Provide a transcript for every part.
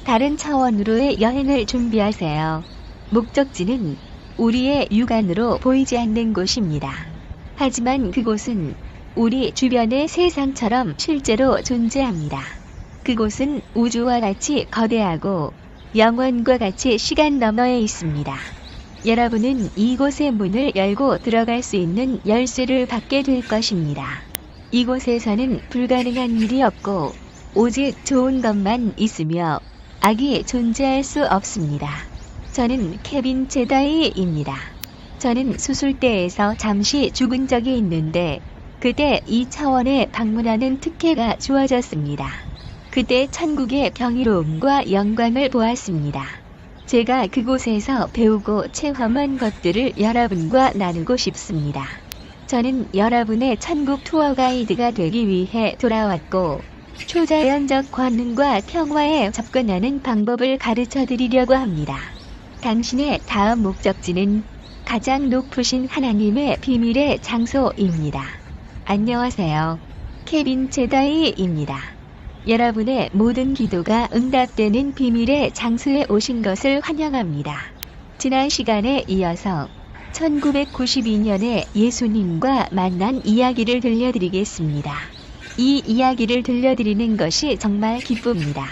다른 차원으로의 여행을 준비하세요. 목적지는 우리의 육안으로 보이지 않는 곳입니다. 하지만 그곳은 우리 주변의 세상처럼 실제로 존재합니다. 그곳은 우주와 같이 거대하고 영원과 같이 시간 너머에 있습니다. 여러분은 이곳의 문을 열고 들어갈 수 있는 열쇠를 받게 될 것입니다. 이곳에서는 불가능한 일이 없고 오직 좋은 것만 있으며 악이 존재할 수 없습니다. 저는 케빈 제다이입니다. 저는 수술대에서 잠시 죽은 적이 있는데 그때 이 차원에 방문하는 특혜가 주어졌습니다. 그때 천국의 경이로움과 영광을 보았습니다. 제가 그곳에서 배우고 체험한 것들을 여러분과 나누고 싶습니다. 저는 여러분의 천국 투어 가이드가 되기 위해 돌아왔고 초자연적 권능과 평화에 접근하는 방법을 가르쳐 드리려고 합니다. 당신의 다음 목적지는 가장 높으신 하나님의 비밀의 장소입니다. 안녕하세요. 케빈 제다이입니다. 여러분의 모든 기도가 응답되는 비밀의 장소에 오신 것을 환영합니다. 지난 시간에 이어서 1992년에 예수님과 만난 이야기를 들려드리겠습니다. 이 이야기를 들려드리는 것이 정말 기쁩니다.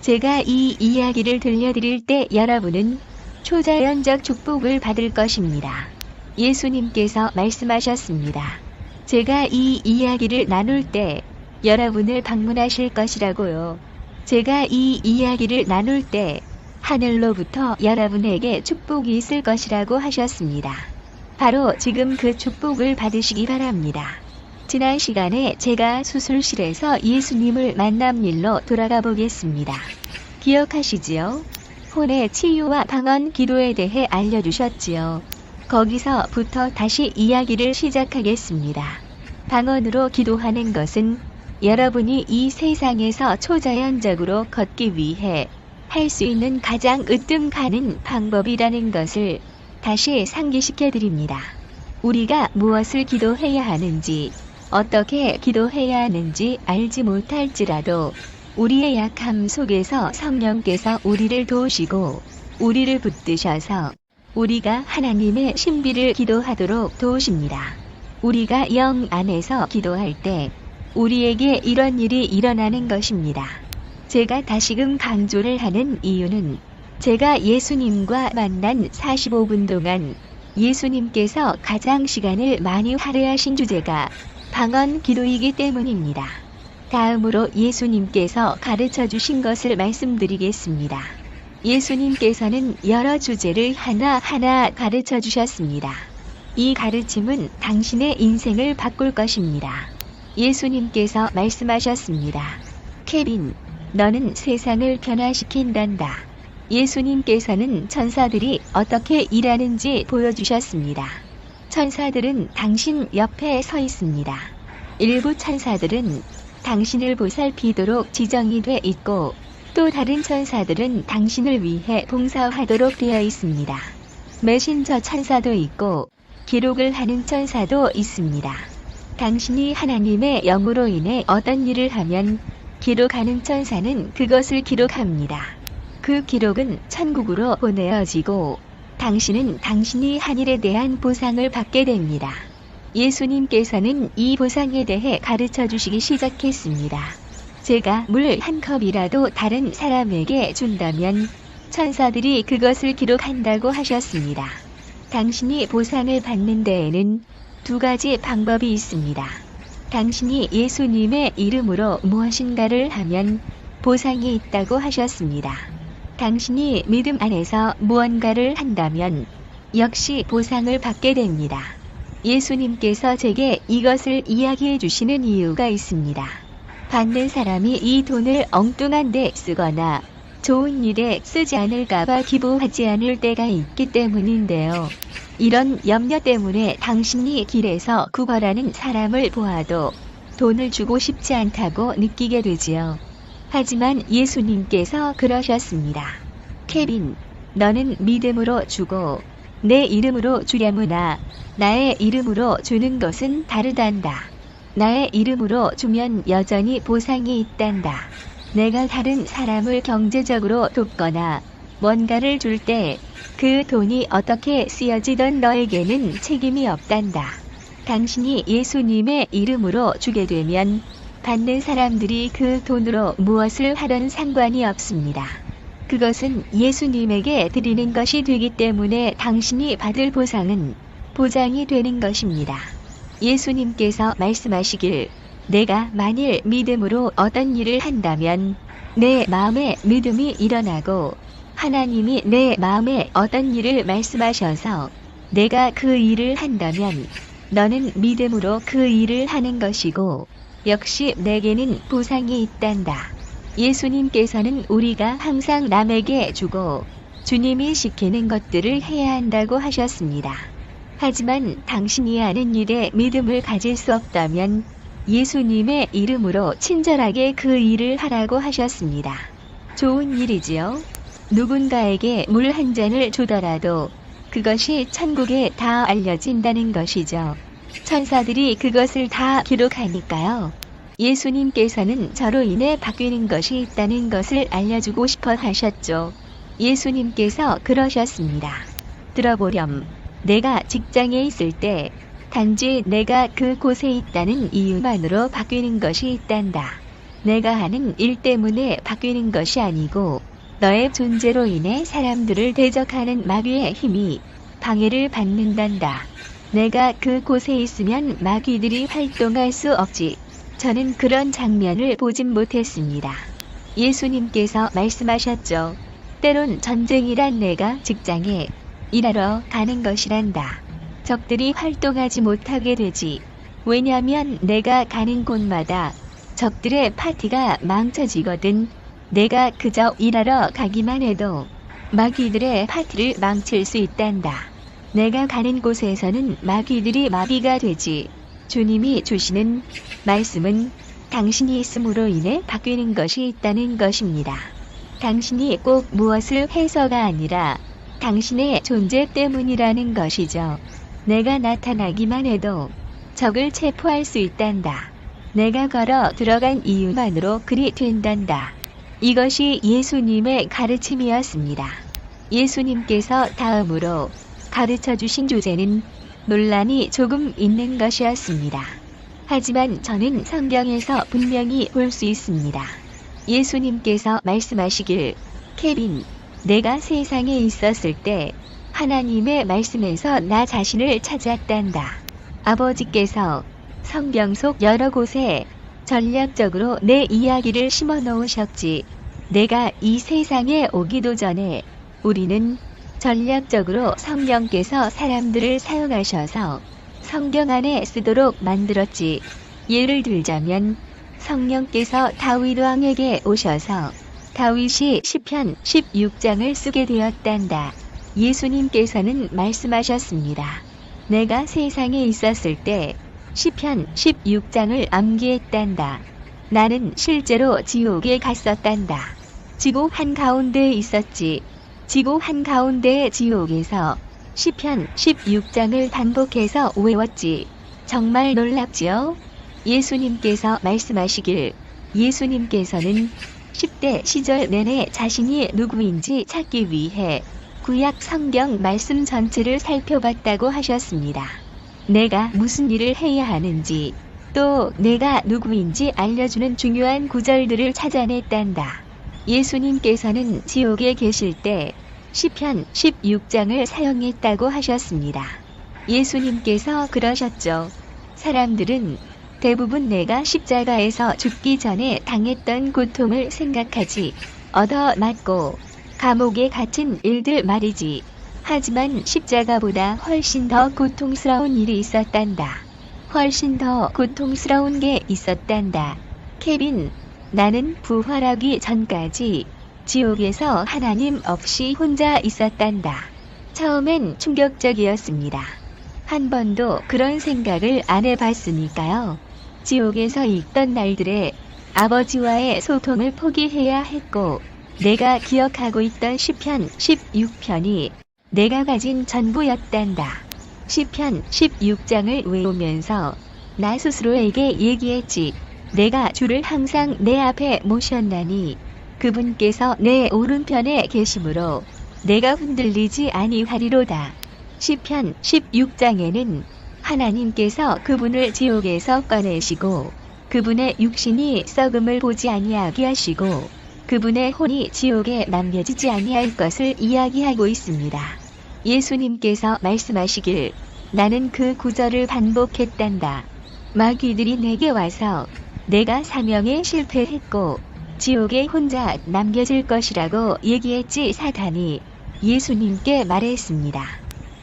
제가 이 이야기를 들려드릴 때 여러분은 초자연적 축복을 받을 것입니다. 예수님께서 말씀하셨습니다. 제가 이 이야기를 나눌 때 여러분을 방문하실 것이라고요. 제가 이 이야기를 나눌 때 하늘로부터 여러분에게 축복이 있을 것이라고 하셨습니다. 바로 지금 그 축복을 받으시기 바랍니다. 지난 시간에 제가 수술실에서 예수님을 만난 일로 돌아가 보겠습니다. 기억하시지요? 혼의 치유와 방언 기도에 대해 알려주셨지요. 거기서부터 다시 이야기를 시작하겠습니다. 방언으로 기도하는 것은 여러분이 이 세상에서 초자연적으로 걷기 위해 할 수 있는 가장 으뜸가는 방법이라는 것을 다시 상기시켜 드립니다. 우리가 무엇을 기도해야 하는지, 어떻게 기도해야 하는지 알지 못할지라도 우리의 약함 속에서 성령께서 우리를 도우시고 우리를 붙드셔서 우리가 하나님의 신비를 기도하도록 도우십니다. 우리가 영 안에서 기도할 때 우리에게 이런 일이 일어나는 것입니다. 제가 다시금 강조를 하는 이유는 제가 예수님과 만난 45분 동안 예수님께서 가장 시간을 많이 할애하신 주제가 방언 기도이기 때문입니다. 다음으로 예수님께서 가르쳐 주신 것을 말씀드리겠습니다. 예수님께서는 여러 주제를 하나하나 가르쳐 주셨습니다. 이 가르침은 당신의 인생을 바꿀 것입니다. 예수님께서 말씀하셨습니다. 케빈, 너는 세상을 변화시킨단다. 예수님께서는 천사들이 어떻게 일하는지 보여주셨습니다. 천사들은 당신 옆에 서 있습니다. 일부 천사들은 당신을 보살피도록 지정이 돼 있고 또 다른 천사들은 당신을 위해 봉사하도록 되어 있습니다. 메신저 천사도 있고 기록을 하는 천사도 있습니다. 당신이 하나님의 영으로 인해 어떤 일을 하면 기록하는 천사는 그것을 기록합니다. 그 기록은 천국으로 보내어지고 당신은 당신이 한 일에 대한 보상을 받게 됩니다. 예수님께서는 이 보상에 대해 가르쳐 주시기 시작했습니다. 제가 물 한 컵이라도 다른 사람에게 준다면 천사들이 그것을 기록한다고 하셨습니다. 당신이 보상을 받는 데에는 두 가지 방법이 있습니다. 당신이 예수님의 이름으로 무엇인가를 하면 보상이 있다고 하셨습니다. 당신이 믿음 안에서 무언가를 한다면 역시 보상을 받게 됩니다. 예수님께서 제게 이것을 이야기해 주시는 이유가 있습니다. 받는 사람이 이 돈을 엉뚱한 데 쓰거나 좋은 일에 쓰지 않을까봐 기부하지 않을 때가 있기 때문인데요. 이런 염려 때문에 당신이 길에서 구걸하는 사람을 보아도 돈을 주고 싶지 않다고 느끼게 되지요. 하지만 예수님께서 그러셨습니다. 케빈, 너는 믿음으로 주고 내 이름으로 주려무나 나의 이름으로 주는 것은 다르단다. 나의 이름으로 주면 여전히 보상이 있단다. 내가 다른 사람을 경제적으로 돕거나 뭔가를 줄 때 그 돈이 어떻게 쓰여지던 너에게는 책임이 없단다. 당신이 예수님의 이름으로 주게 되면 받는 사람들이 그 돈으로 무엇을 하든 상관이 없습니다. 그것은 예수님에게 드리는 것이 되기 때문에 당신이 받을 보상은 보장이 되는 것입니다. 예수님께서 말씀하시길, 내가 만일 믿음으로 어떤 일을 한다면 내 마음에 믿음이 일어나고 하나님이 내 마음에 어떤 일을 말씀하셔서 내가 그 일을 한다면 너는 믿음으로 그 일을 하는 것이고 역시 내게는 보상이 있단다. 예수님께서는 우리가 항상 남에게 주고 주님이 시키는 것들을 해야 한다고 하셨습니다. 하지만 당신이 하는 일에 믿음을 가질 수 없다면 예수님의 이름으로 친절하게 그 일을 하라고 하셨습니다. 좋은 일이지요. 누군가에게 물 한 잔을 주더라도 그것이 천국에 다 알려진다는 것이죠. 천사들이 그것을 다 기록하니까요. 예수님께서는 저로 인해 바뀌는 것이 있다는 것을 알려주고 싶어 하셨죠. 예수님께서 그러셨습니다. 들어보렴. 내가 직장에 있을 때 단지 내가 그곳에 있다는 이유만으로 바뀌는 것이 있단다. 내가 하는 일 때문에 바뀌는 것이 아니고 너의 존재로 인해 사람들을 대적하는 마귀의 힘이 방해를 받는단다. 내가 그곳에 있으면 마귀들이 활동할 수 없지. 저는 그런 장면을 보진 못했습니다. 예수님께서 말씀하셨죠. 때론 전쟁이란 내가 직장에 일하러 가는 것이란다. 적들이 활동하지 못하게 되지. 왜냐하면 내가 가는 곳마다 적들의 파티가 망쳐지거든. 내가 그저 일하러 가기만 해도 마귀들의 파티를 망칠 수 있단다. 내가 가는 곳에서는 마귀들이 마비가 되지. 주님이 주시는 말씀은 당신이 있음으로 인해 바뀌는 것이 있다는 것입니다. 당신이 꼭 무엇을 해서가 아니라 당신의 존재 때문이라는 것이죠. 내가 나타나기만 해도 적을 체포할 수 있단다. 내가 걸어 들어간 이유만으로 그리 된단다. 이것이 예수님의 가르침이었습니다. 예수님께서 다음으로 가르쳐 주신 주제는 논란이 조금 있는 것이었습니다. 하지만 저는 성경에서 분명히 볼 수 있습니다. 예수님께서 말씀하시길, 케빈, 내가 세상에 있었을 때 하나님의 말씀에서 나 자신을 찾았단다. 아버지께서 성경 속 여러 곳에 전략적으로 내 이야기를 심어 놓으셨지. 내가 이 세상에 오기도 전에 우리는 전략적으로 성령께서 사람들을 사용하셔서 성경 안에 쓰도록 만들었지. 예를 들자면 성령께서 다윗 왕에게 오셔서 다윗이 시편 16장을 쓰게 되었단다. 예수님께서는 말씀하셨습니다. 내가 세상에 있었을 때 시편 16장을 암기했단다. 나는 실제로 지옥에 갔었단다. 지구 한가운데에 있었지. 지구 한가운데의 지옥에서 시편 16장을 반복해서 외웠지. 정말 놀랍지요? 예수님께서 말씀하시길, 예수님께서는 10대 시절 내내 자신이 누구인지 찾기 위해 구약 성경 말씀 전체를 살펴봤다고 하셨습니다. 내가 무슨 일을 해야 하는지, 또 내가 누구인지 알려주는 중요한 구절들을 찾아냈단다. 예수님께서는 지옥에 계실 때 시편 16장을 사용했다고 하셨습니다. 예수님께서 그러셨죠. 사람들은 대부분 내가 십자가에서 죽기 전에 당했던 고통을 생각하지, 얻어맞고 감옥에 갇힌 일들 말이지. 하지만 십자가보다 훨씬 더 고통스러운 일이 있었단다. 훨씬 더 고통스러운 게 있었단다. 케빈, 나는 부활하기 전까지 지옥에서 하나님 없이 혼자 있었단다. 처음엔 충격적이었습니다. 한 번도 그런 생각을 안 해봤으니까요. 지옥에서 있던 날들에 아버지와의 소통을 포기해야 했고, 내가 기억하고 있던 시편 16편이 내가 가진 전부였단다. 시편 16장을 외우면서 나 스스로에게 얘기했지. 내가 주를 항상 내 앞에 모셨나니 그분께서 내 오른편에 계심으로 내가 흔들리지 아니하리로다. 시편 16장에는 하나님께서 그분을 지옥에서 꺼내시고 그분의 육신이 썩음을 보지 아니하게 하시고 그분의 혼이 지옥에 남겨지지 아니할 것을 이야기하고 있습니다. 예수님께서 말씀하시길 나는 그 구절을 반복했단다. 마귀들이 내게 와서 내가 사명에 실패했고 지옥에 혼자 남겨질 것이라고 얘기했지. 사탄이 예수님께 말했습니다.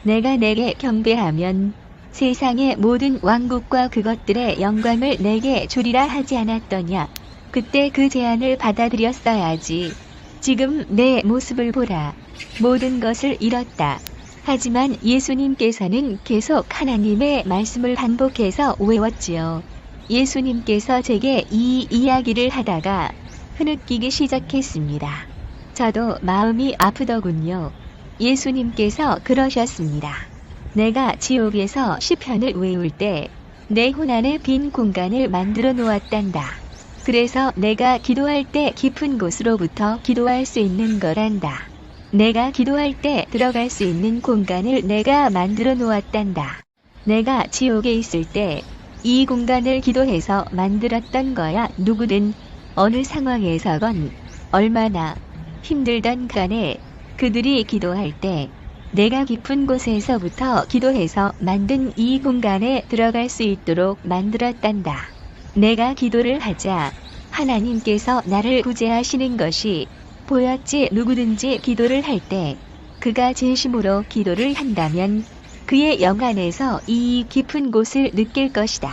내가 내게 경배하면 세상의 모든 왕국과 그것들의 영광을 내게 주리라 하지 않았더냐. 그때 그 제안을 받아들였어야지. 지금 내 모습을 보라. 모든 것을 잃었다. 하지만 예수님께서는 계속 하나님의 말씀을 반복해서 외웠지요. 예수님께서 제게 이 이야기를 하다가 흐느끼기 시작했습니다. 저도 마음이 아프더군요. 예수님께서 그러셨습니다. 내가 지옥에서 시편을 외울 때 내 혼 안에 빈 공간을 만들어 놓았단다. 그래서 내가 기도할 때 깊은 곳으로부터 기도할 수 있는 거란다. 내가 기도할 때 들어갈 수 있는 공간을 내가 만들어 놓았단다. 내가 지옥에 있을 때 이 공간을 기도해서 만들었던 거야. 누구든 어느 상황에서건 얼마나 힘들던 간에 그들이 기도할 때 내가 깊은 곳에서부터 기도해서 만든 이 공간에 들어갈 수 있도록 만들었단다. 내가 기도를 하자 하나님께서 나를 구제하시는 것이 보였지. 누구든지 기도를 할 때 그가 진심으로 기도를 한다면 그의 영 안에서 이 깊은 곳을 느낄 것이다.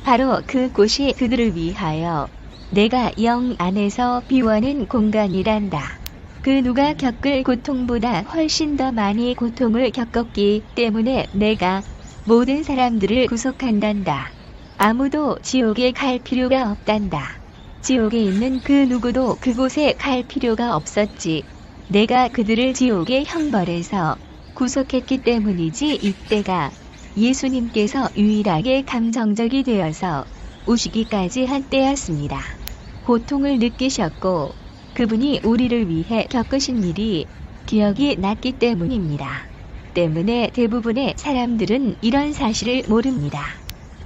바로 그 곳이 그들을 위하여 내가 영 안에서 비워낸 공간이란다. 그 누가 겪을 고통보다 훨씬 더 많이 고통을 겪었기 때문에 내가 모든 사람들을 구속한단다. 아무도 지옥에 갈 필요가 없단다. 지옥에 있는 그 누구도 그곳에 갈 필요가 없었지. 내가 그들을 지옥의 형벌에서 구속했기 때문이지. 이때가 예수님께서 유일하게 감정적이 되어서 우시기까지 한 때였습니다. 고통을 느끼셨고 그분이 우리를 위해 겪으신 일이 기억이 났기 때문입니다. 때문에 대부분의 사람들은 이런 사실을 모릅니다.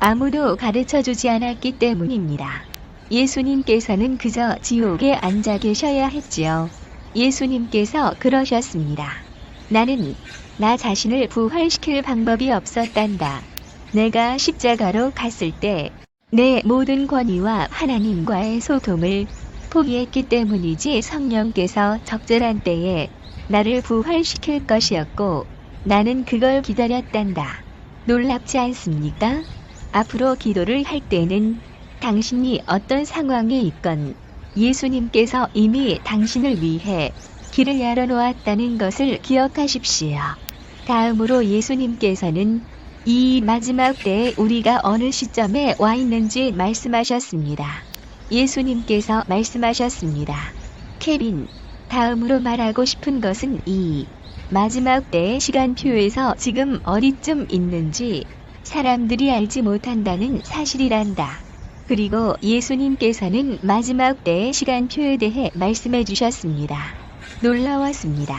아무도 가르쳐주지 않았기 때문입니다. 예수님께서는 그저 지옥에 앉아 계셔야 했지요. 예수님께서 그러셨습니다. 나는 나 자신을 부활시킬 방법이 없었단다. 내가 십자가로 갔을 때 내 모든 권위와 하나님과의 소통을 포기했기 때문이지. 성령께서 적절한 때에 나를 부활시킬 것이었고 나는 그걸 기다렸단다. 놀랍지 않습니까? 앞으로 기도를 할 때는 당신이 어떤 상황에 있건 예수님께서 이미 당신을 위해 길을 열어놓았다는 것을 기억하십시오. 다음으로 예수님께서는 이 마지막 때에 우리가 어느 시점에 와 있는지 말씀하셨습니다. 예수님께서 말씀하셨습니다. 케빈, 다음으로 말하고 싶은 것은 이 마지막 때의 시간표에서 지금 어디쯤 있는지 사람들이 알지 못한다는 사실이란다. 그리고 예수님께서는 마지막 때의 시간표에 대해 말씀해 주셨습니다. 놀라웠습니다.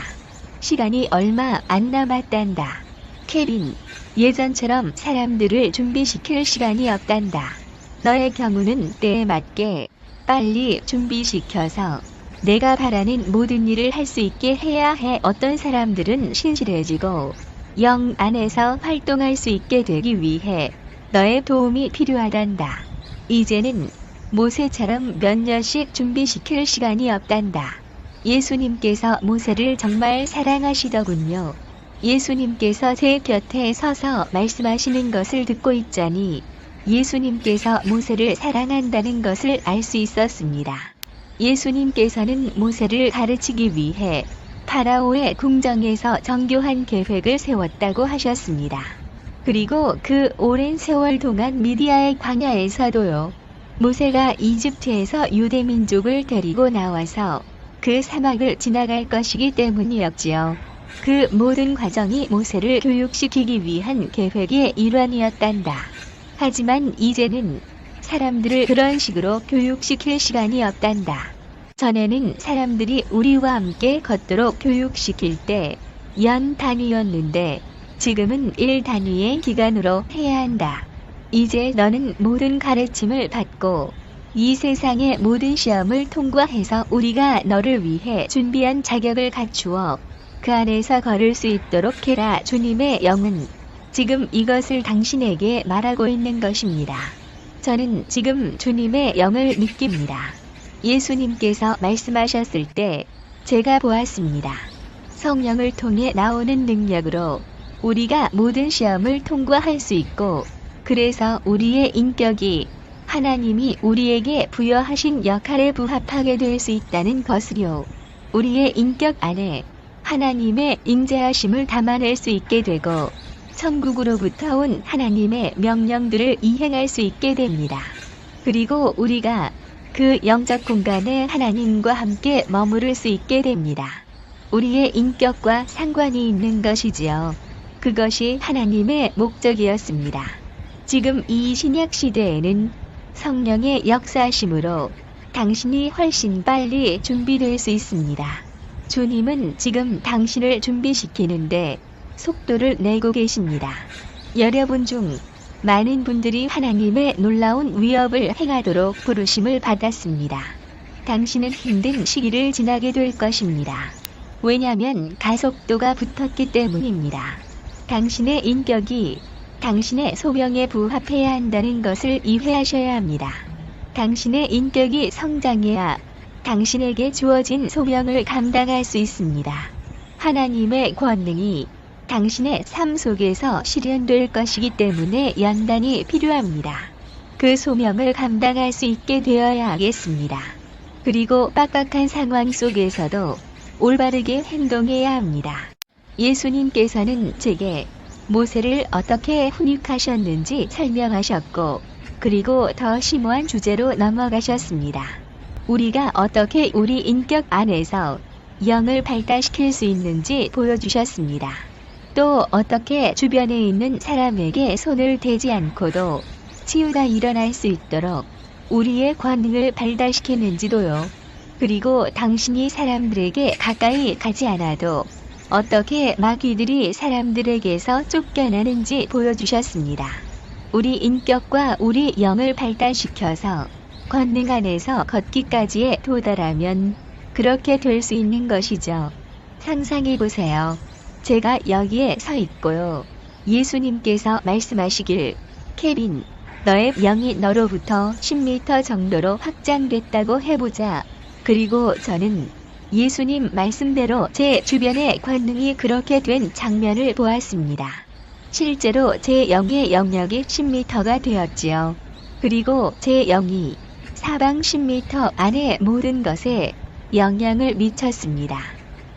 시간이 얼마 안 남았단다. 케빈, 예전처럼 사람들을 준비시킬 시간이 없단다. 너의 경우는 때에 맞게 빨리 준비시켜서 내가 바라는 모든 일을 할 수 있게 해야 해. 어떤 사람들은 신실해지고 영 안에서 활동할 수 있게 되기 위해 너의 도움이 필요하단다. 이제는 모세처럼 몇 년씩 준비시킬 시간이 없단다. 예수님께서 모세를 정말 사랑하시더군요. 예수님께서 제 곁에 서서 말씀하시는 것을 듣고 있자니 예수님께서 모세를 사랑한다는 것을 알 수 있었습니다. 예수님께서는 모세를 가르치기 위해 파라오의 궁정에서 정교한 계획을 세웠다고 하셨습니다. 그리고 그 오랜 세월 동안 미디아의 광야에서도요. 모세가 이집트에서 유대 민족을 데리고 나와서 그 사막을 지나갈 것이기 때문이었지요. 그 모든 과정이 모세를 교육시키기 위한 계획의 일환이었단다. 하지만 이제는 사람들을 그런 식으로 교육시킬 시간이 없단다. 전에는 사람들이 우리와 함께 걷도록 교육시킬 때 연 단위였는데 지금은 일 단위의 기간으로 해야 한다. 이제 너는 모든 가르침을 받고 이 세상의 모든 시험을 통과해서 우리가 너를 위해 준비한 자격을 갖추어 그 안에서 걸을 수 있도록 해라. 주님의 영은 지금 이것을 당신에게 말하고 있는 것입니다. 저는 지금 주님의 영을 느낍니다. 예수님께서 말씀하셨을 때 제가 보았습니다. 성령을 통해 나오는 능력으로 우리가 모든 시험을 통과할 수 있고, 그래서 우리의 인격이 하나님이 우리에게 부여하신 역할에 부합하게 될 수 있다는 것을요. 우리의 인격 안에 하나님의 인자하심을 담아낼 수 있게 되고 천국으로부터 온 하나님의 명령들을 이행할 수 있게 됩니다. 그리고 우리가 그 영적 공간에 하나님과 함께 머무를 수 있게 됩니다. 우리의 인격과 상관이 있는 것이지요. 그것이 하나님의 목적이었습니다. 지금 이 신약 시대에는 성령의 역사하심으로 당신이 훨씬 빨리 준비될 수 있습니다. 주님은 지금 당신을 준비시키는데 속도를 내고 계십니다. 여러분 중 많은 분들이 하나님의 놀라운 위협을 행하도록 부르심을 받았습니다. 당신은 힘든 시기를 지나게 될 것입니다. 왜냐하면 가속도가 붙었기 때문입니다. 당신의 인격이 당신의 소명에 부합해야 한다는 것을 이해하셔야 합니다. 당신의 인격이 성장해야 당신에게 주어진 소명을 감당할 수 있습니다. 하나님의 권능이 당신의 삶 속에서 실현될 것이기 때문에 연단이 필요합니다. 그 소명을 감당할 수 있게 되어야 하겠습니다. 그리고 빡빡한 상황 속에서도 올바르게 행동해야 합니다. 예수님께서는 제게 모세를 어떻게 훈육하셨는지 설명하셨고, 그리고 더 심오한 주제로 넘어가셨습니다. 우리가 어떻게 우리 인격 안에서 영을 발달시킬 수 있는지 보여주셨습니다. 또 어떻게 주변에 있는 사람에게 손을 대지 않고도 치유가 일어날 수 있도록 우리의 권능을 발달시키는지도요. 그리고 당신이 사람들에게 가까이 가지 않아도 어떻게 마귀들이 사람들에게서 쫓겨나는지 보여주셨습니다. 우리 인격과 우리 영을 발달시켜서 권능 안에서 걷기까지에 도달하면 그렇게 될 수 있는 것이죠. 상상해 보세요. 제가 여기에 서 있고요. 예수님께서 말씀하시길, 케빈, 너의 영이 너로부터 10m 정도로 확장됐다고 해보자. 그리고 저는 예수님 말씀대로 제 주변의 권능이 그렇게 된 장면을 보았습니다. 실제로 제 영의 영역이 10m가 되었지요. 그리고 제 영이 사방 10m 안의 모든 것에 영향을 미쳤습니다.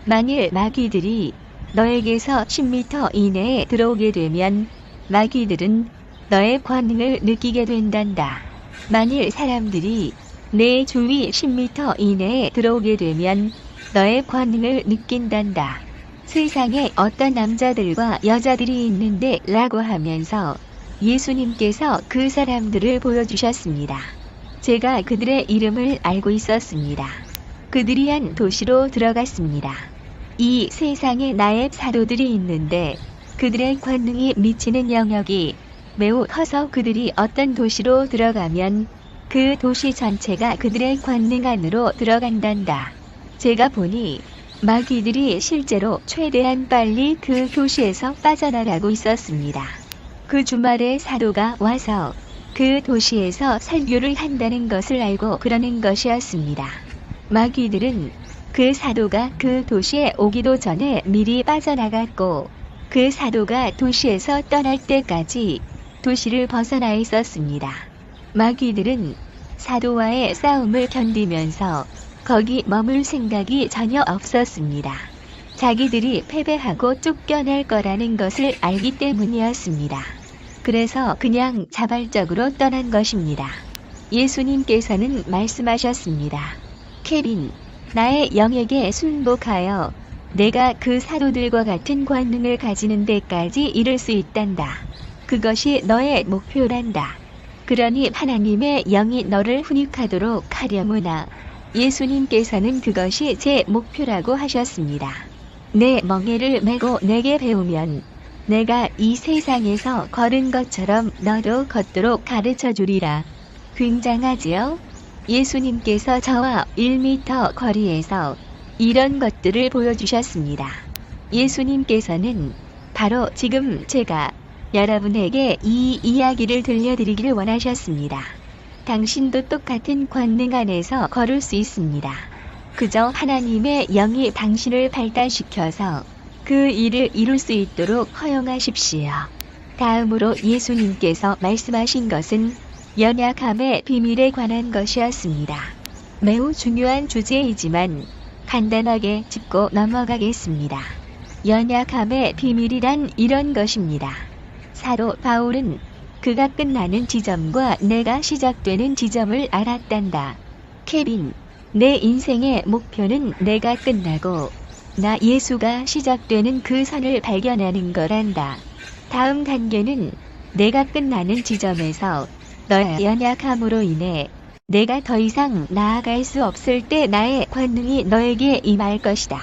만일 마귀들이 너에게서 10m 이내에 들어오게 되면 마귀들은 너의 권능을 느끼게 된단다. 만일 사람들이 내 주위 10m 이내에 들어오게 되면 너의 권능을 느낀단다. 세상에 어떤 남자들과 여자들이 있는데 라고 하면서 예수님께서 그 사람들을 보여주셨습니다. 제가 그들의 이름을 알고 있었습니다. 그들이 한 도시로 들어갔습니다. 이 세상에 나의 사도들이 있는데 그들의 권능이 미치는 영역이 매우 커서 그들이 어떤 도시로 들어가면 그 도시 전체가 그들의 권능 안으로 들어간단다. 제가 보니 마귀들이 실제로 최대한 빨리 그 도시에서 빠져나가고 있었습니다. 그 주말에 사도가 와서 그 도시에서 설교를 한다는 것을 알고 그러는 것이었습니다. 마귀들은 그 사도가 그 도시에 오기도 전에 미리 빠져나갔고, 그 사도가 도시에서 떠날 때까지 도시를 벗어나 있었습니다. 마귀들은 사도와의 싸움을 견디면서 거기 머물 생각이 전혀 없었습니다. 자기들이 패배하고 쫓겨날 거라는 것을 알기 때문이었습니다. 그래서 그냥 자발적으로 떠난 것입니다. 예수님께서는 말씀하셨습니다. 케빈, 나의 영에게 순복하여 내가 그 사도들과 같은 권능을 가지는 데까지 이를 수 있단다. 그것이 너의 목표란다. 그러니 하나님의 영이 너를 훈육하도록 하려무나 예수님께서는 그것이 제 목표라고 하셨습니다. 내 멍에를 메고 내게 배우면 내가 이 세상에서 걸은 것처럼 너도 걷도록 가르쳐 주리라. 굉장하지요? 예수님께서 저와 1m 거리에서 이런 것들을 보여주셨습니다. 예수님께서는 바로 지금 제가 여러분에게 이 이야기를 들려드리기를 원하셨습니다. 당신도 똑같은 권능 안에서 걸을 수 있습니다. 그저 하나님의 영이 당신을 발달시켜서 그 일을 이룰 수 있도록 허용하십시오. 다음으로 예수님께서 말씀하신 것은 연약함의 비밀에 관한 것이었습니다. 매우 중요한 주제이지만 간단하게 짚고 넘어가겠습니다. 연약함의 비밀이란 이런 것입니다. 사도 바울은 그가 끝나는 지점과 내가 시작되는 지점을 알았단다. 케빈, 내 인생의 목표는 내가 끝나고 나 예수가 시작되는 그 선을 발견하는 거란다. 다음 단계는 내가 끝나는 지점에서 너의 연약함으로 인해 내가 더 이상 나아갈 수 없을 때 나의 권능이 너에게 임할 것이다.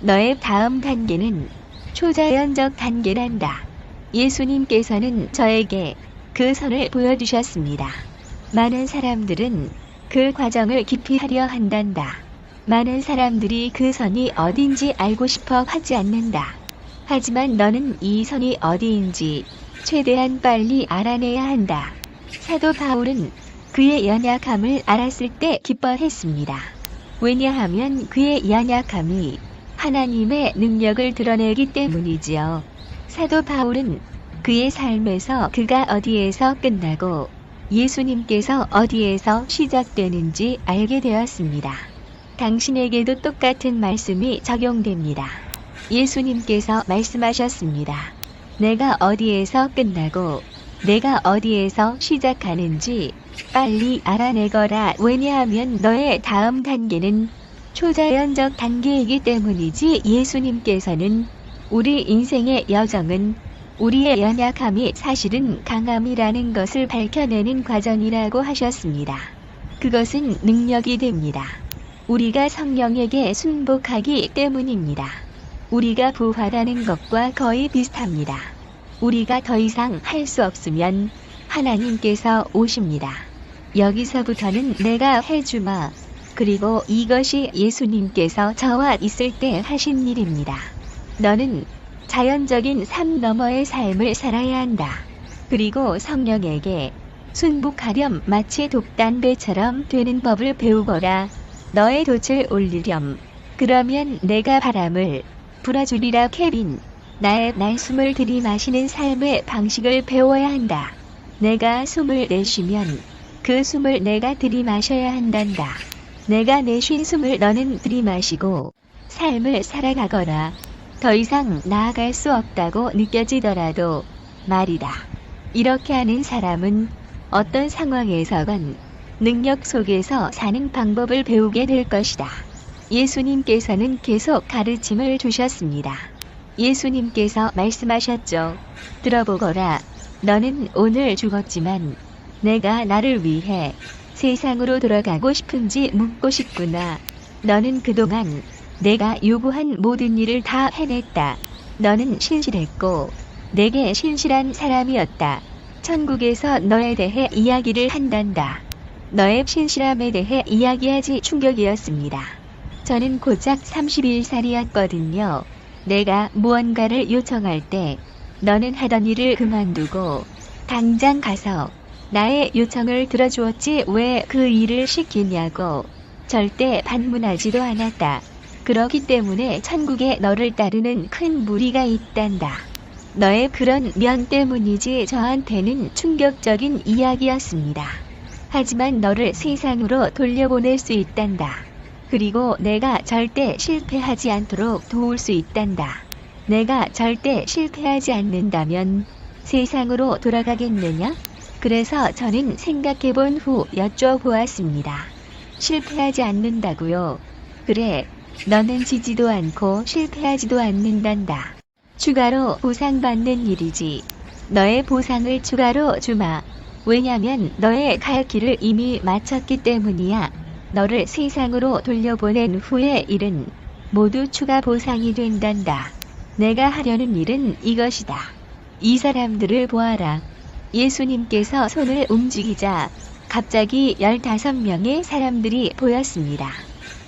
너의 다음 단계는 초자연적 단계란다. 예수님께서는 저에게 그 선을 보여주셨습니다. 많은 사람들은 그 과정을 깊이 하려 한단다. 많은 사람들이 그 선이 어딘지 알고 싶어 하지 않는다. 하지만 너는 이 선이 어디인지 최대한 빨리 알아내야 한다. 사도 바울은 그의 연약함을 알았을 때 기뻐했습니다. 왜냐하면 그의 연약함이 하나님의 능력을 드러내기 때문이지요. 사도 바울은 그의 삶에서 그가 어디에서 끝나고 예수님께서 어디에서 시작되는지 알게 되었습니다. 당신에게도 똑같은 말씀이 적용됩니다. 예수님께서 말씀하셨습니다. 내가 어디에서 끝나고 내가 어디에서 시작하는지 빨리 알아내거라. 왜냐하면 너의 다음 단계는 초자연적 단계이기 때문이지. 예수님께서는 우리 인생의 여정은 우리의 연약함이 사실은 강함이라는 것을 밝혀내는 과정이라고 하셨습니다. 그것은 능력이 됩니다. 우리가 성령에게 순복하기 때문입니다. 우리가 부활하는 것과 거의 비슷합니다. 우리가 더 이상 할 수 없으면 하나님께서 오십니다. 여기서부터는 내가 해주마. 그리고 이것이 예수님께서 저와 있을 때 하신 일입니다. 너는 자연적인 삶 너머의 삶을 살아야 한다. 그리고 성령에게 순복하렴. 마치 독단배처럼 되는 법을 배우거라. 너의 돛을 올리렴. 그러면 내가 바람을 불어주리라. 케빈, 나의 날숨을 들이마시는 삶의 방식을 배워야 한다. 내가 숨을 내쉬면 그 숨을 내가 들이마셔야 한단다. 내가 내쉰 숨을 너는 들이마시고 삶을 살아가거라. 더 이상 나아갈 수 없다고 느껴지더라도 말이다. 이렇게 하는 사람은 어떤 상황에서건 능력 속에서 사는 방법을 배우게 될 것이다. 예수님께서는 계속 가르침을 주셨습니다. 예수님께서 말씀하셨죠. 들어보거라. 너는 오늘 죽었지만 내가 나를 위해 세상으로 돌아가고 싶은지 묻고 싶구나. 너는 그동안 내가 요구한 모든 일을 다 해냈다. 너는 신실했고 내게 신실한 사람이었다. 천국에서 너에 대해 이야기를 한단다. 너의 신실함에 대해 이야기하지. 충격이었습니다. 저는 고작 31살이었거든요. 내가 무언가를 요청할 때 너는 하던 일을 그만두고 당장 가서 나의 요청을 들어주었지 왜 그 일을 시키냐고. 절대 반문하지도 않았다. 그렇기 때문에 천국에 너를 따르는 큰 무리가 있단다. 너의 그런 면 때문이지. 저한테는 충격적인 이야기였습니다. 하지만 너를 세상으로 돌려보낼 수 있단다. 그리고 내가 절대 실패하지 않도록 도울 수 있단다. 내가 절대 실패하지 않는다면 세상으로 돌아가겠느냐? 그래서 저는 생각해본 후 여쭤보았습니다. 실패하지 않는다고요? 그래, 너는 지지도 않고 실패하지도 않는단다. 추가로 보상받는 일이지. 너의 보상을 추가로 주마. 왜냐면 너의 갈 길을 이미 마쳤기 때문이야. 너를 세상으로 돌려보낸 후의 일은 모두 추가 보상이 된단다. 내가 하려는 일은 이것이다. 이 사람들을 보아라. 예수님께서 손을 움직이자 갑자기 15명의 사람들이 보였습니다.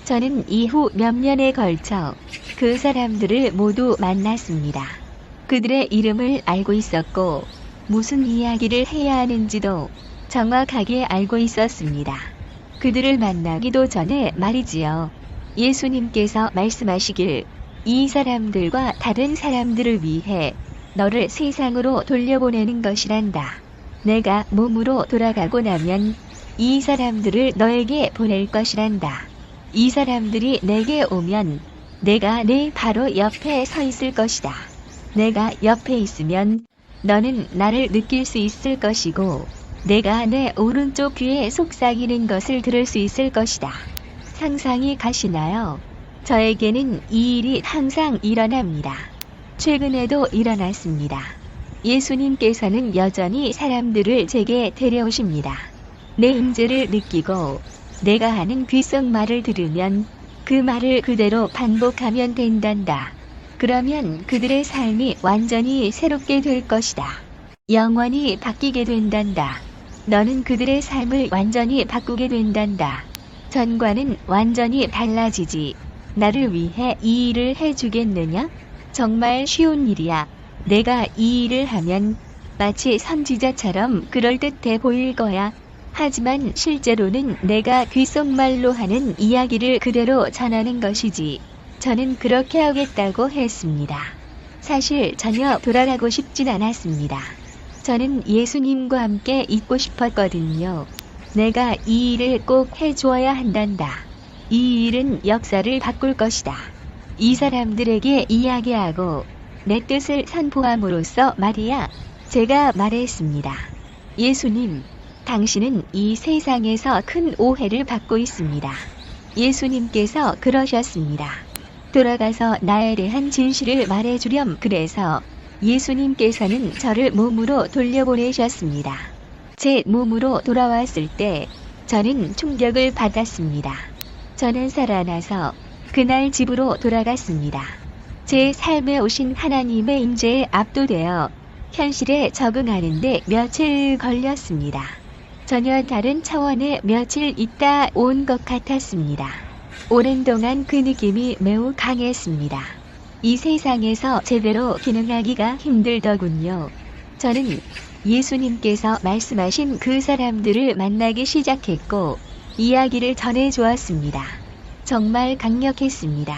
저는 이후 몇 년에 걸쳐 그 사람들을 모두 만났습니다. 그들의 이름을 알고 있었고 무슨 이야기를 해야 하는지도 정확하게 알고 있었습니다. 그들을 만나기도 전에 말이지요. 예수님께서 말씀하시길 이 사람들과 다른 사람들을 위해 너를 세상으로 돌려보내는 것이란다. 내가 몸으로 돌아가고 나면 이 사람들을 너에게 보낼 것이란다. 이 사람들이 내게 오면 내가 내 바로 옆에 서 있을 것이다. 내가 옆에 있으면 너는 나를 느낄 수 있을 것이고 내가 내 오른쪽 귀에 속삭이는 것을 들을 수 있을 것이다. 상상이 가시나요? 저에게는 이 일이 항상 일어납니다. 최근에도 일어났습니다. 예수님께서는 여전히 사람들을 제게 데려오십니다. 내 임재를 느끼고 내가 하는 귓속말을 들으면 그 말을 그대로 반복하면 된단다. 그러면 그들의 삶이 완전히 새롭게 될 것이다. 영원히 바뀌게 된단다. 너는 그들의 삶을 완전히 바꾸게 된단다. 전과는 완전히 달라지지. 나를 위해 이 일을 해주겠느냐? 정말 쉬운 일이야. 내가 이 일을 하면 마치 선지자처럼 그럴듯해 보일 거야. 하지만 실제로는 내가 귓속말로 하는 이야기를 그대로 전하는 것이지. 저는 그렇게 하겠다고 했습니다. 사실 전혀 돌아가고 싶진 않았습니다. 저는 예수님과 함께 있고 싶었거든요. 내가 이 일을 꼭 해주어야 한단다. 이 일은 역사를 바꿀 것이다. 이 사람들에게 이야기하고 내 뜻을 선포함으로써 말이야. 제가 말했습니다. 예수님, 당신은 이 세상에서 큰 오해를 받고 있습니다. 예수님께서 그러셨습니다. 돌아가서 나에 대한 진실을 말해주렴. 그래서 예수님께서는 저를 몸으로 돌려보내셨습니다. 제 몸으로 돌아왔을 때 저는 충격을 받았습니다. 저는 살아나서 그날 집으로 돌아갔습니다. 제 삶에 오신 하나님의 임재에 압도되어 현실에 적응하는데 며칠 걸렸습니다. 전혀 다른 차원에 며칠 있다 온 것 같았습니다. 오랜 동안 그 느낌이 매우 강했습니다. 이 세상에서 제대로 기능하기가 힘들더군요. 저는 예수님께서 말씀하신 그 사람들을 만나기 시작했고 이야기를 전해주었습니다. 정말 강력했습니다.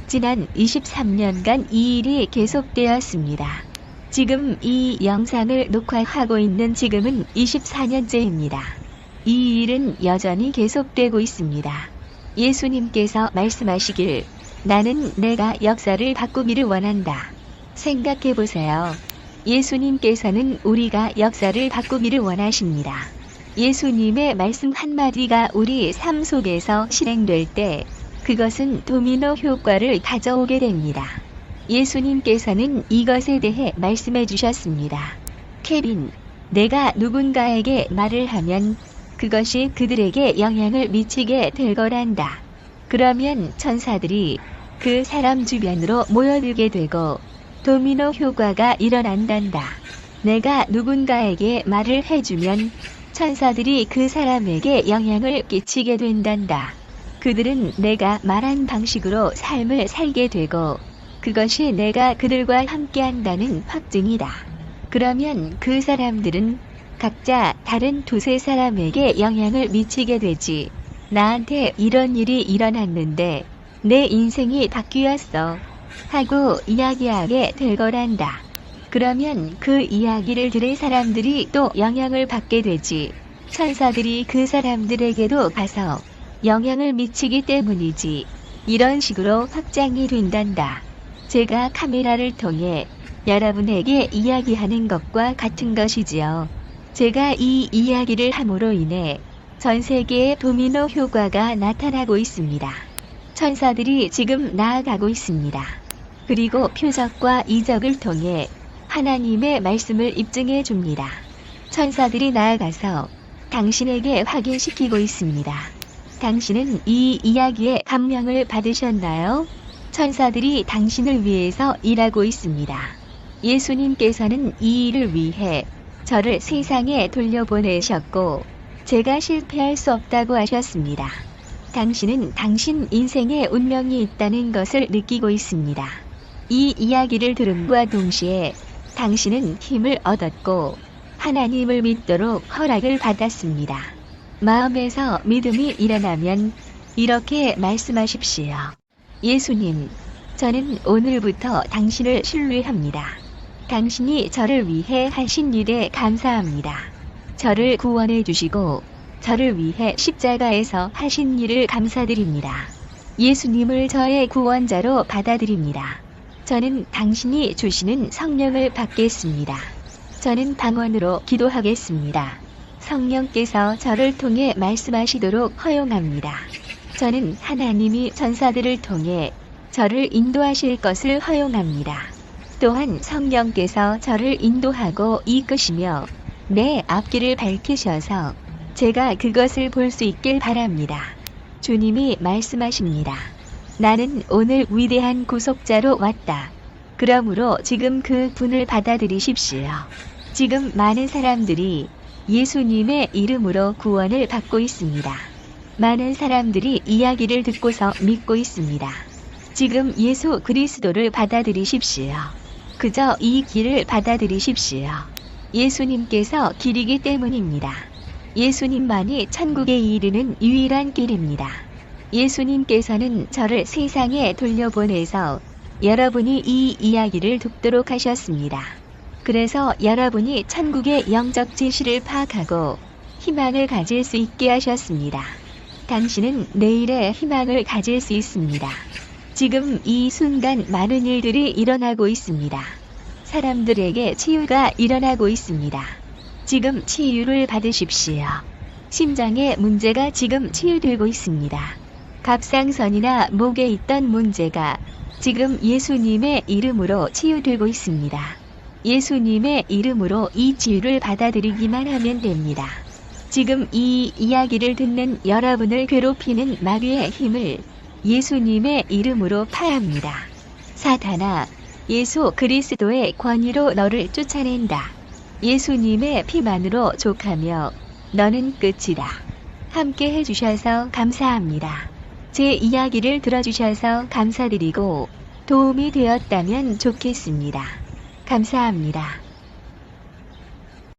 지난 23년간 이 일이 계속되었습니다. 지금 이 영상을 녹화하고 있는 지금은 24년째입니다. 이 일은 여전히 계속되고 있습니다. 예수님께서 말씀하시길 나는 내가 역사를 바꾸기를 원한다. 생각해보세요. 예수님께서는 우리가 역사를 바꾸기를 원하십니다. 예수님의 말씀 한마디가 우리 삶 속에서 실행될 때 그것은 도미노 효과를 가져오게 됩니다. 예수님께서는 이것에 대해 말씀해 주셨습니다. 케빈, 내가 누군가에게 말을 하면 그것이 그들에게 영향을 미치게 될 거란다. 그러면 천사들이 그 사람 주변으로 모여들게 되고 도미노 효과가 일어난단다. 내가 누군가에게 말을 해주면 천사들이 그 사람에게 영향을 끼치게 된단다. 그들은 내가 말한 방식으로 삶을 살게 되고 그것이 내가 그들과 함께한다는 확증이다. 그러면 그 사람들은 각자 다른 두세 사람에게 영향을 미치게 되지. 나한테 이런 일이 일어났는데 내 인생이 바뀌었어 하고 이야기하게 될 거란다. 그러면 그 이야기를 들을 사람들이 또 영향을 받게 되지. 천사들이 그 사람들에게도 가서 영향을 미치기 때문이지. 이런 식으로 확장이 된단다. 제가 카메라를 통해 여러분에게 이야기하는 것과 같은 것이지요. 제가 이 이야기를 함으로 인해 전 세계에 도미노 효과가 나타나고 있습니다. 천사들이 지금 나아가고 있습니다. 그리고 표적과 이적을 통해 하나님의 말씀을 입증해 줍니다. 천사들이 나아가서 당신에게 확인시키고 있습니다. 당신은 이 이야기에 감명을 받으셨나요? 천사들이 당신을 위해서 일하고 있습니다. 예수님께서는 이 일을 위해 저를 세상에 돌려보내셨고 제가 실패할 수 없다고 하셨습니다. 당신은 당신 인생에 운명이 있다는 것을 느끼고 있습니다. 이 이야기를 들음과 동시에 당신은 힘을 얻었고 하나님을 믿도록 허락을 받았습니다. 마음에서 믿음이 일어나면 이렇게 말씀하십시오. 예수님, 저는 오늘부터 당신을 신뢰합니다. 당신이 저를 위해 하신 일에 감사합니다. 저를 구원해 주시고 저를 위해 십자가에서 하신 일을 감사드립니다. 예수님을 저의 구원자로 받아들입니다. 저는 당신이 주시는 성령을 받겠습니다. 저는 방언으로 기도하겠습니다. 성령께서 저를 통해 말씀하시도록 허용합니다. 저는 하나님이 천사들을 통해 저를 인도하실 것을 허용합니다. 또한 성령께서 저를 인도하고 이끄시며 내 앞길을 밝히셔서 제가 그것을 볼 수 있길 바랍니다. 주님이 말씀하십니다. 나는 오늘 위대한 구속자로 왔다. 그러므로 지금 그 분을 받아들이십시오. 지금 많은 사람들이 예수님의 이름으로 구원을 받고 있습니다. 많은 사람들이 이야기를 듣고서 믿고 있습니다. 지금 예수 그리스도를 받아들이십시오. 그저 이 길을 받아들이십시오. 예수님께서 길이기 때문입니다. 예수님만이 천국에 이르는 유일한 길입니다. 예수님께서는 저를 세상에 돌려보내서 여러분이 이 이야기를 듣도록 하셨습니다. 그래서 여러분이 천국의 영적 진실을 파악하고 희망을 가질 수 있게 하셨습니다. 당신은 내일의 희망을 가질 수 있습니다. 지금 이 순간 많은 일들이 일어나고 있습니다. 사람들에게 치유가 일어나고 있습니다. 지금 치유를 받으십시오. 심장의 문제가 지금 치유되고 있습니다. 갑상선이나 목에 있던 문제가 지금 예수님의 이름으로 치유되고 있습니다. 예수님의 이름으로 이 치유를 받아들이기만 하면 됩니다. 지금 이 이야기를 듣는 여러분을 괴롭히는 마귀의 힘을 예수님의 이름으로 파합니다. 사탄아, 예수 그리스도의 권위로 너를 쫓아낸다. 예수님의 피만으로 족하며 너는 끝이다. 함께 해주셔서 감사합니다. 제 이야기를 들어주셔서 감사드리고 도움이 되었다면 좋겠습니다. 감사합니다.